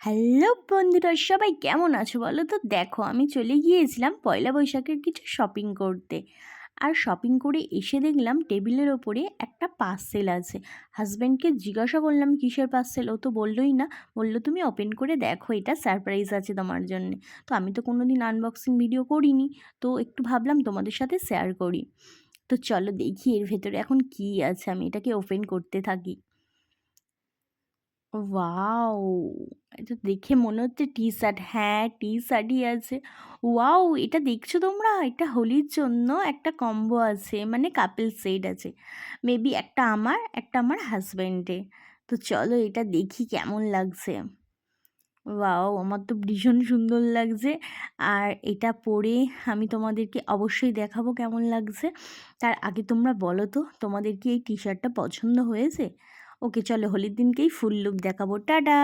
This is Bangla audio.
হ্যালো বন্ধুরা, সবাই কেমন আছো বলো তো? দেখো, আমি চলে গিয়েছিলাম পয়লা বৈশাখের কিছু শপিং করতে। আর শপিং করে এসে দেখলাম টেবিলের ওপরে একটা পার্সেল আছে। হাজব্যান্ডকে জিজ্ঞাসা করলাম কিসের পার্সেল, ও তো বললোই না। বললো তুমি ওপেন করে দেখো, এটা সারপ্রাইজ আছে তোমার জন্যে। তো আমি তো কোনো দিন আনবক্সিং ভিডিও করিনি, তো একটু ভাবলাম তোমাদের সাথে শেয়ার করি। তো চলো দেখি এর ভেতরে এখন কী আছে। আমি এটাকে ওপেন করতে থাকি। ওয়াও! এটা দেখে মনে হচ্ছে টি শার্ট। হ্যাঁ, টি শার্টই আছে। ওয়াও! এটা দেখছো তোমরা? এটা হোলির জন্য একটা কম্বো আছে, মানে কাপল সেট আছে। মেবি একটা আমার, একটা আমার হাজব্যান্ডের। তো চলো এটা দেখি কেমন লাগছে। ওয়াও! আমার তো ভীষণ সুন্দর লাগছে। আর এটা পরে আমি তোমাদেরকে অবশ্যই দেখাবো কেমন লাগছে। তার আগে তোমরা বলো তো, তোমাদের কি এই টি শার্টটা পছন্দ হয়েছে? ওকে, চলো হোলির দিনকেই ফুল লুক দেখাবো। টাটা!